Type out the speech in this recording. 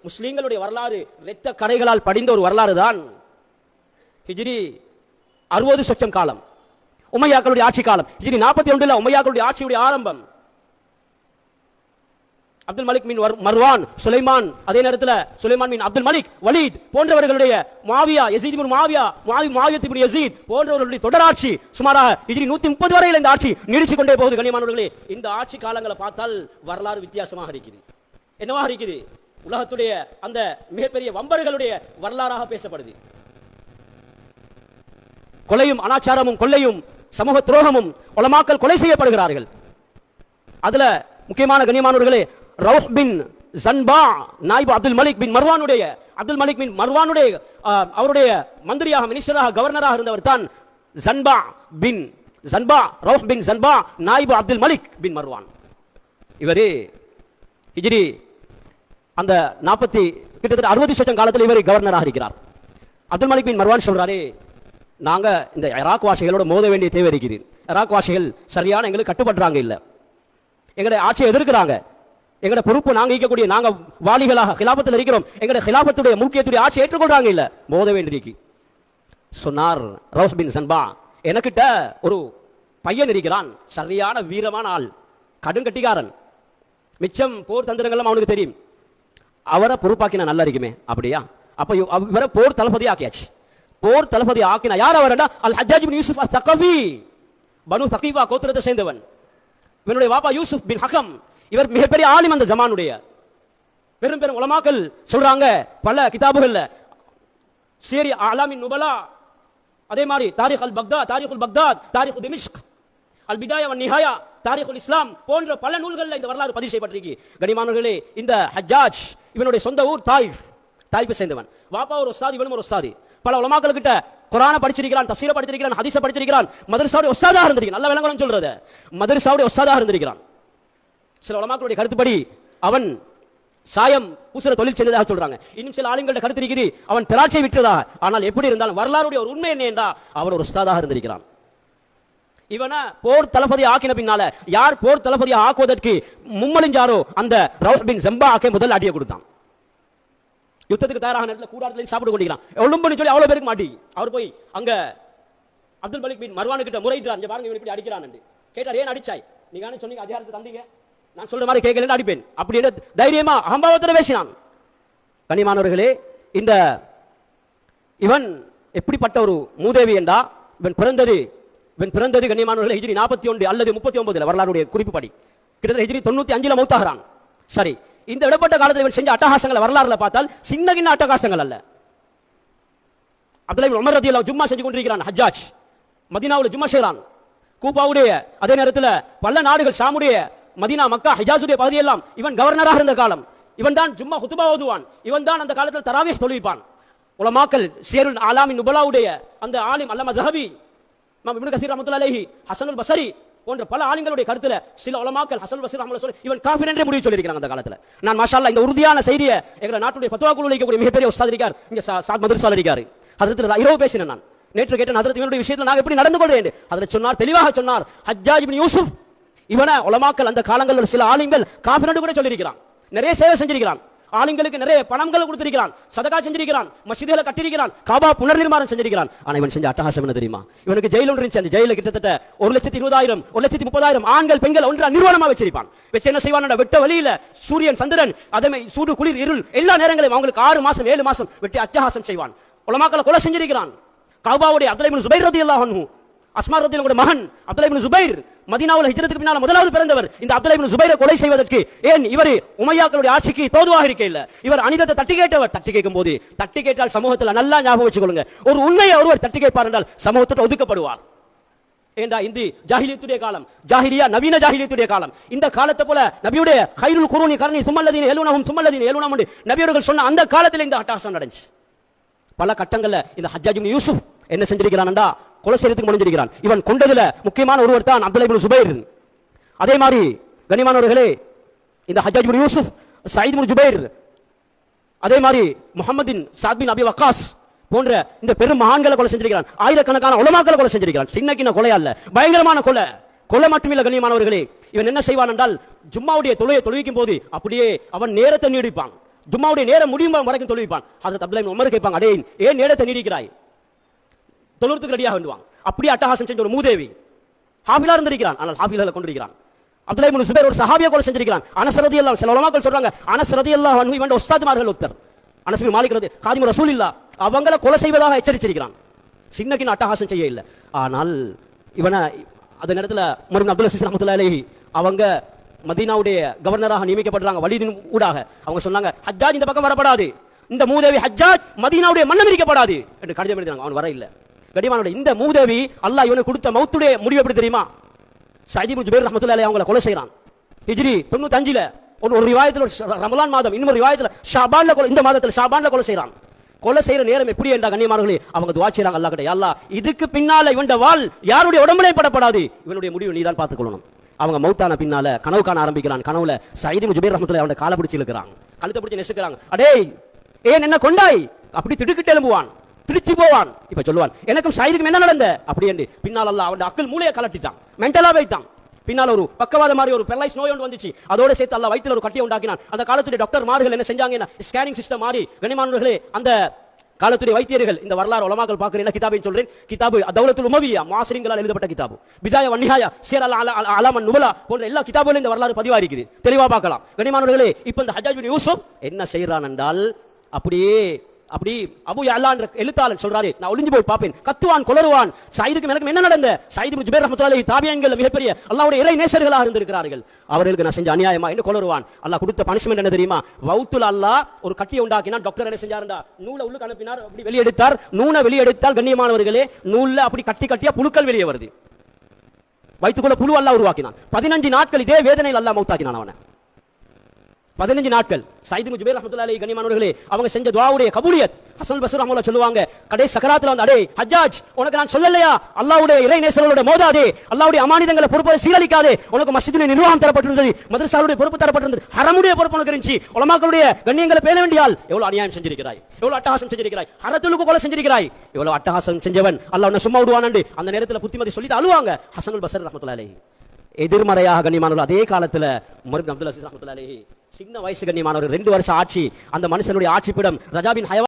முஸ்லீம்களுடைய வரலாறு இரத்த கரைகளால் படிந்த ஒரு வரலாறு தான் ஹிஜ்ரி 60 சொச்சம் காலம், உமையாக்களுடைய ஆட்சி காலம். ஹிஜ்ரி 41 உமையாக்களுடைய ஆட்சியுடைய ஆரம்பம். அப்துல் மலிக் பின் மர்வான், சுலைமான், அதே நேரத்தில் சுலைமான் பின் அப்துல் மலிக், வலீத் போன்றவர்களுடைய மாவியா, யசீத் பின் மாவியா, மாவியா பின் யசீத் போன்றவர்களுடைய தொடராட்சி சுமாராக ஹிஜ்ரி 130 வரையில் இந்த ஆட்சி நீடிச்சு கொண்டே போகுது. கண்ணியமானவர்களே, இந்த ஆட்சி காலங்களை பார்த்தால் வரலாறு வித்தியாசமாக இருக்குது. என்னவா இருக்குது? உலகத்துடைய அந்த மிகப்பெரிய வம்பர்களுடைய வரலாறாக பேசப்படுது. கொலையும் அனாச்சாரமும் கொள்ளையும் சமூக துரோகமும் உலமாக்கள் கொலை செய்யப்படுகிறார்கள். அதுல முக்கியமான கண்ணியமானவர்களே, ரவுஹ் பின் ஜன்பா நாயிப் அப்துல் மலிக் பின் மர்வானுடைய அவருடைய மந்திரியாக, மினிஸ்டராக, கவர்னராக இருந்தவர் தான் ரவுஹ் பின் ஜன்பா நாயிப் அப்துல் மலிக் பின் மர்வான். இவரே ஹிஜ்ரி அந்த 40 கிட்டத்தட்ட 60 வருஷம் காலத்தில் இவரை கவர்னராக இருக்கிறார். அப்துல் மலிக் பின் மர்வான் சொல்றாரு, நாங்க இந்த ஈராக் வாசிகளோட மோத வேண்டிய தேவை இருக்குது. ஈராக் வாசிகள் சரியான எங்களுக்கு கட்டுப்படுறாங்க, இல்ல எங்களுடைய ஆட்சியை எதிர்க்கிறாங்க. எங்கட பொறுப்பு நாங்க ஈக்கக்கூடிய, நாங்க வாலிகளாக கிலாபத்தில் இருக்கிறோம், எங்கட கிலாபத்துடைய முக்கியத்துடைய ஆட்சி ஏற்றுக்கொள்றாங்க, இல்ல மோத வேண்டியிருக்கு சொன்னார் ரவுஹ் பின் ஜன்பா. எனக்கிட்ட ஒரு பையன் இருக்கிறான், சரியான வீரமான ஆள், கடுங்கட்டிக்காரன், மிச்சம் போர் தந்திரங்களும் அவனுக்கு தெரியும், அவரை பொறுப்பாக்கினா நல்லா இருக்குமே. அப்படியா? அப்ப இவரை போர் தளபதி ஆக்கியாச்சு. போர் தளபதி ஆக்கினா யார் அவரடா? அல் ஹஜ்ஜாஜ் பின் யூசுப் அஸ்-ஸகஃபி, பனு ஸகீஃபா கோத்திரத்தை சேர்ந்தவன். இவனுடைய வாப்பா யூசுப் பின் ஹகம், இவர் மிகப்பெரிய ஆலிம். அந்த ஜமானுடைய பெரும் பெரும் உலமாக்கள் சொல்றாங்க பல கிதாபுகள்ல, சீரி அலாமின் நுபலா, அதே மாதிரி தாரிகுல் பக்தாத், தாரிகு திமிஷ்க், அல் பிதாயா வன் நிஹாயா, தாரிகுல் இஸ்லாம் போன்ற பல நூல்கள்ல இந்த வரலாறு பதிவு செய்யப்பட்டிருக்கு. கனிமானவர்களே, இந்த ஹஜ்ஜாஜ் இவனுடைய சொந்த ஊர் தாயிஃபை சேர்ந்தவன். வாப்பா ஒரு உஸ்தாத், இவனும் ஒரு உஸ்தாதி. பல உலமாக்கள் கிட்ட குர்ஆனை படிச்சிருக்கிறான், தஃசீரை படிச்சிருக்கிறான், ஹதீஸை படிச்சிருக்கிறான், மதரசாவுடைய உஸ்தாதாக இருந்திருக்கிறான். நல்ல விளங்கணும் சொல்றது, மதரசாவுடைய உஸ்தாதாக இருந்திருக்கிறான். சில உலமாக்களுடைய கருத்துப்படி அவன் சாயம் பூசுற தொழில் செஞ்சதாக சொல்றாங்க. இன்னும் சில ஆளுங்களோட கருத்து இருக்குது அவன் திராட்சை விற்றதா. ஆனால் எப்படி இருந்தாலும் வரலாறுடைய ஒரு உண்மை என்ன என்றால் அவர் ஒரு உஸ்தாதாக இருந்திருக்கிறான். இவனை போர் தளபதி ஆக்கின பின்னால யார் போர் தளபதி ஆக்குவதற்கு மும்மலிஞ்சாரோ அந்த ரவுஹ் பின் ஜன்பாக்கு முதல் அடியை கொடுத்தான். யுத்தத்துக்கு தயாராக நேரத்தில் கூடாரத்தில் சாப்பிட்டு கொண்டிருக்கிறான். எவ்வளவு சொல்லி அவ்வளவு பேருக்கு மாட்டி அவர் போய் அங்க அப்துல் மலிக் பின் மர்வான் கிட்ட முறையிட்டார், பாருங்க இவன் இப்படி அடிக்கிறான் என்று கேட்டார். ஏன் அடிச்சாய்? நீங்க சொன்னீங்க அதிகாரத்தை தந்தீங்க, நான் சொல்ற மாதிரி கேட்கல அடிப்பேன் அப்படின்னு தைரியமா அகம்பாவத்தில் பேசினான். கண்ணியமானவர்களே, இவன் எப்படிப்பட்ட ஒரு மூதேவி என்றா, இவன் பிறந்தது கண்ணியமானவர்களே ஹிஜ்ரி 41 அல்லது 39 வரலாறுடைய குறிப்புப்படி கிட்டத்தட்ட ஹிஜ்ரி 95 மௌத்தாகிறான். சரி, இந்த இடப்பட்ட காலத்தில் இவன் செஞ்ச அட்டகாசங்களை வரலாறுல பார்த்தால் சின்ன கிண்ண அட்டகாசங்கள் அல்ல. அப்துல்லாஹ் இப்னு உமர் ரலியல்லாஹு ஜும்மா செஞ்சு கொண்டிருக்கிறான். ஹஜ்ஜாஜ் மதீனாவுல ஜும்மா செய்றான். கூபாவுடைய அதே நேரத்தில் பல நாடுகள், ஷாமுடைய, மதீனா, மக்கா, ஹிஜாஸுடைய பகுதியெல்லாம் இவன் கவர்னராக இருந்த காலம். இவன் தான் ஜும்மா குத்துபா ஓதுவான். இவன் தான் அந்த காலத்தில் தராவீஹ் தொழுவிப்பான். உலமாக்கள் சீருல் அலாமின் நுபலாவுடைய அந்த ஆலிம் அல்லமா ஸஹபி, இமாம் இப்னு கஸீர் ரஹ்மத்துல்லாஹி அலைஹி, ஹஸனுல் பஸரி போன்ற பல ஆலிம்களுடைய கருத்துல சில உலமாக்கள் ஹஸனுல் பஸரி ரஹ்மத்துல்லாஹி அலைஹி இவன் காஃபிர் என்றே முடிவு சொல்லியிருக்காங்க அந்த காலத்துல. நான் மாஷா அல்லாஹ் இந்த உறுதியான செய்தியை எங்க நாட்டுடைய ஃபத்வா குழுவில் இருக்கக்கூடிய மிகப்பெரிய உஸ்தாத் இருக்கார், இங்க சாத் மதரசால இருக்காரு, ஹஜ்ரத் இரவு பேசினேன் நான் நேற்று கேட்டேன், ஹஜ்ரத் இவனுடைய விஷயத்தில் நாங்கள் எப்படி நடந்து கொள்றேன் அதில் சொன்னார், தெளிவாக சொன்னார். ஹஜ்ஜாஜ் இப்னு யூசுப் இவனை உலமாக்கள் அந்த காலங்களில் சில ஆலிம்கள் காஃபிர் என்று கூட சொல்லியிருக்கிறான். நிறைய சேவை செஞ்சிருக்கிறான், ஆளுங்களுக்கு நிறைய பணங்கள் கொடுத்திருக்கிறான், சதகா செஞ்சிருக்கிறான், மஸ்ஜிதுகளை கட்டியிருக்கிறான், காபா புனர்நிர்மாணம் செஞ்சிருக்கிறான். ஆனா இவன் செஞ்ச அட்டகாசம் என்ன தெரியுமா? இவனுக்கு ஜெயில் ஒன்று இருந்துச்சு. அந்த ஜெயில கிட்டத்தட்ட 1,20,000 1,30,000 ஆண்கள் பெண்கள் ஒன்றா நிர்வாணமா வச்சிருப்பான். வச்சு என்ன செய்வான்? வெட்ட வழியில சூரியன் சந்திரன் அதே சூடு குளிர் இருள் எல்லா நேரங்களையும் அவங்களுக்கு 6 மாசம் 7 மாசம் வெட்டி அட்டகாசம் செய்வான். உலமாக்களை கொலை செஞ்சிருக்கிறான். காபாவுடைய அப்துல்லாஹ் இப்னு சுபைர் ரலியல்லாஹு அன்ஹு, அஸ்மா ரலியல்லாஹு மகன் அப்துல்லாஹ் இப்னு சுபைர் மதீனாவுல ஹிஜ்ரத்துக்கு பின்னால முதலாவது பிறந்தவர். இந்த அப்துல்லாஹ் இப்னு சுபைரை கொலை செய்வதற்கு ஏன் இவர் உமையாக்களுடைய ஆட்சிக்கு தோதுவாக இருக்கல. இவர் அனிதத்தை தட்டி கேட்டவர். தட்டி கேட்கும் போது தட்டி கேட்டால் சமூகத்தில் நல்லா ஞாபகம் வச்சுக்கொள்ளுங்க, ஒரு உண்மையை ஒருவர் தட்டி கேட்பார் என்றால் சமூகத்தோடு ஒதுக்கப்படுவார். ஏண்டா இந்த ஜாஹிலியத்துடைய காலம், ஜாஹிலியா நவீன ஜாஹிலியத்துடைய காலம். இந்த காலத்தை போல நபியுடைய கைருல் குரூனி கர்னி சும்மல்லதீன யலூனஹும் நபியவர்கள் சொன்ன அந்த காலத்தில் இந்த அட்டகாசம் நடந்துச்சு. பல கட்டங்கள்ல இந்த ஹஜ்ஜாஜ் இப்னு யூசுப் என்ன செஞ்சிருக்கிறான்டா, கொலை செய்யறதுக்கு முடிஞ்சிருக்கிறான். இவன் கொண்டதுல முக்கியமான ஒருவர் தான் அப்துல்லாஹ் இப்னு சுபைர். அதே மாதிரி கண்ணியமானவர்களே, இந்த ஹஜ்ஜாஜ் இப்னு யூசுப், சயீத் இப்னு ஜுபைர், அதே மாதிரி முஹம்மதின் சாத் பின் அபி வக்காஸ் போன்ற இந்த பெரும் மகான்களை கொலை செஞ்சிருக்கிறான். ஆயிரக்கணக்கான உலமாக்களை கொலை செஞ்சிருக்கிறான். சின்ன கொலை அல்ல, பயங்கரமான கொலை மட்டுமில்ல. கண்ணியமானவர்களே, இவன் என்ன செய்வான் என்றால் ஜும்மாவுடைய தொழுகையை தொழுவிக்கும் போது அப்படியே அவன் நேரத்தை நீடிப்பான். ஜும்மாவுடைய நேரம் முடியும் வரைக்கும் தொழுவிப்பான். ஹஜ்ரத் அப்துல்லாஹ் இப்னு உமர் கேட்பாங்க, அடே ஏன் நேரத்தை நீடிக்கிறாய், தொழுறதுக்கு ரெடியாக வேண்டுவாங்க. அப்படியே அட்டகாசம் செஞ்ச ஒரு மூதேவி ஹாஃபிலா இருந்திருக்கிறான், ஆனால் ஹாஃபிலால கொண்டிருக்கிறான். அப்துல்லாஹ் இப்னு சுபைர் ஒரு சஹாபியா கொலை செஞ்சிருக்கிறான். அனஸ் ரலியல்லாஹு சில உலமாக்கள் சொல்றாங்க அனஸ் ரலியல்லாஹு அன்ஹு இவன் உஸ்தாத்மார்கள் ஒருத்தர், அனஸ் பின் மாலிக் காதிமு ரசூலில்லாஹ், அவங்கள கொலை செய்வதாக எச்சரிச்சிருக்கிறான். சின்னக்கின் அட்டகாசம் செய்ய இல்லை. ஆனால் இவனை அந்த நேரத்தில் உமர் இப்னு அப்துல் அஸீஸ் ரஹ்மத்துல்லாஹி அலைஹி அவங்க மதீனாவுடைய கவர்னராக நியமிக்கப்படுறாங்க. வலீதின் ஊடாக அவங்க சொன்னாங்க, ஹஜ்ஜாஜ் இந்த பக்கம் வரப்படாது, இந்த மூதேவி ஹஜ்ஜாஜ் மதீனாவுடைய மன்னம் விரிக்கப்படாது என்று கடிதம் எழுதினாங்க. அவன் வர இல்லை. கடிமானுடைய இந்த மூதேவி அல்லாஹ் இவனுக்கு கொடுத்த மௌத்துடைய முடிவு எப்படி தெரியுமா? சயீத் இப்னு ஜுபைர் ரஹ்மத்துல்லாஹி அலைஹி அவங்களை கொலை செய்றான். ஹிஜ்ரி 95ல ஒரு ரிவாயத்தில் ரமலான் மாதம், இன்னொரு ரிவாயத்தில் ஷாபான்ல கொலை, இந்த மாதத்தில் ஷாபான்ல கொலை செய்றான். கொலை செய்யற நேரம் எப்படி என்றா கண்ணியமானவர்களே, அவங்க துஆ செய்றாங்க அல்லாஹ் கிட்ட, யா அல்லாஹ் இதுக்கு பின்னால இவனுடைய வாள் யாருடைய உடம்பிலே படப்படாது, இவனுடைய முடிவு நீதான் பார்த்துக் கொள்ளணும். அவங்க மௌத்தான பின்னால கனவு காண ஆரம்பிக்கிறான். கனவுல சயீத் இப்னு ஜுபைர் ரஹ்மத்துல்லாஹி அவருடைய காலை பிடிச்சு இழுக்கிறாங்க, கழுத்தை பிடிச்சு நெசுக்கிறாங்க. அடே ஏன் என்ன கொண்டாய், அப்படி திடுக்கிட்டு எழும்புவான், திருச்சி போவான். இப்ப சொல்லுவான் எனக்கும் சயீதுக்கும் என்ன நடந்த அப்படி என்று. பின்னால் அல்லாஹ் அவன் அக்கல் மூளையை கலட்டிட்டான், மென்டலா வைத்தான். பின்னால் ஒரு பக்கவாத மாதிரி ஒரு பெரலைஸ் நோய் ஒன்று வந்துச்சு. அதோட சேர்த்து அல்லாஹ் வயித்துல ஒரு கட்டியை உண்டாக்கினான். அந்த காலத்துடைய டாக்டர் மார்கள் என்ன செஞ்சாங்க, ஸ்கேனிங் சிஸ்டம் மாதிரி. கண்ணியமானவர்களே, அந்த காலத்துடைய வைத்தியர்கள், இந்த வரலாறு உலமாக்கள் பார்க்கிறேன், கிதாபை சொல்றேன், கிதாபு அத்-தௌலத்துல் உமவிய்யா முஆசிரின்களால் எழுதப்பட்ட கிதாபு, பிதாய வன் நிஹாயா, சியர் அலாம் நுபலா போன்ற எல்லா கிதாபுகளிலும் இந்த வரலாறு பதிவா இருக்குது, தெளிவா பார்க்கலாம். கண்ணியமானவர்களே, இப்போ இந்த ஹஜ்ஜாஜ் பின் யூசுப் என்ன செய்யறான் என்றால், அப்படியே அப்படி அபு யஅலா என்ற எழுத்தாளர் சொல்றாரு, நான் ஒளிஞ்சு போய் பார்ப்பேன், கத்துவான், கொலருவான். சயீதுக்கு எனக்கு என்ன நடந்த? சயீத் இப்னு ஜுபைர் ரஹ்மத்துல்லாஹி அலைஹி தாபியீன்கள் மிகப்பெரிய அல்லாஹ்வுடைய இறை நேசர்களாக இருந்திருக்கிறார்கள், அவர்களுக்கு நான் செஞ்ச அநியாயமா என்று கொலருவான். அல்லாஹ் கொடுத்த பனிஷ்மென்ட் என்ன தெரியுமா? வௌத்துல அல்லாஹ் ஒரு கட்டியை உண்டாக்கினான். டாக்டர் என்ன செஞ்சாருண்டா, நூலை உள்ளுக்கு அனுப்பினார், அப்படி வெளியெடுத்தார். நூனை வெளியெடுத்தால் கண்ணியமானவர்களே, நூல்ல அப்படி கட்டி கட்டியா புழுக்கள் வெளியே வருது. வயிற்றுக்குள்ள புழு அல்லாஹ் உருவாக்கினான். 15 நாட்கள் இதே வேதனையில் அல்லாஹ் மௌத்தாக்கினான் அவனை. 15 நாட்கள். சயீத் இப்னு ஜுபைர் ரஹ்மத்துல்லாஹி அலைஹி கண்ணியமானவர்களே, அவங்க செஞ்ச துஆவுடைய கபூலியத். ஹஸன் பஸ்ரி ரஹ்மத்துல்லாஹி சொல்லுவாங்க, கடைசி சக்கராத்துல வந்து, அடே ஹஜ்ஜாஜ் உனக்கு நான் சொல்லலையா, அல்லாஹ்வுடைய இறை நேசர்களோட மோதாதே, அல்லாஹ்வுடைய அமானிதங்களை பொறுப்பை சீரழிக்காதே, உனக்கு மஸ்ஜிதுடைய நிர்வாகம் தரப்பட்டிருந்தது, மதரசாவுடைய பொறுப்பு தரப்பட்டிருந்தது, ஹரமுடைய பொறுப்பு உனக்கு இருந்துச்சு, உலமாக்களுடைய கண்ணியங்களை பேண வேண்டியால் எவ்வளவு அநியாயம் செஞ்சிருக்கிறாய், எவ்வளவு அட்டகாசம் செஞ்சிருக்கிறாய், ஹரத்துலுக்கு கொலை செஞ்சிருக்கிறாய், எவ்வளவு அட்டகாசம் செஞ்சவன் அல்லாஹ் உன்னை சும்மா விடுவானு அந்த நேரத்தில் புத்திமதி சொல்லிட்டு அழுவாங்க ஹஸன் பஸ்ரி ரஹ்மத்துல்லாஹி அலைஹி. எதிர்மறையாக கண்ணியமானவர்கள் அதே காலத்துல உமர் இப்னு அப்துல் அஸீஸ் ரஹ்மத்துல்லாஹி அலைஹி சின்ன வயசு கண்ணியமானவர் 2 வருஷம் ஆட்சி, அந்த மனுஷனுடைய ஆட்சி பீடம் ரஜாபின்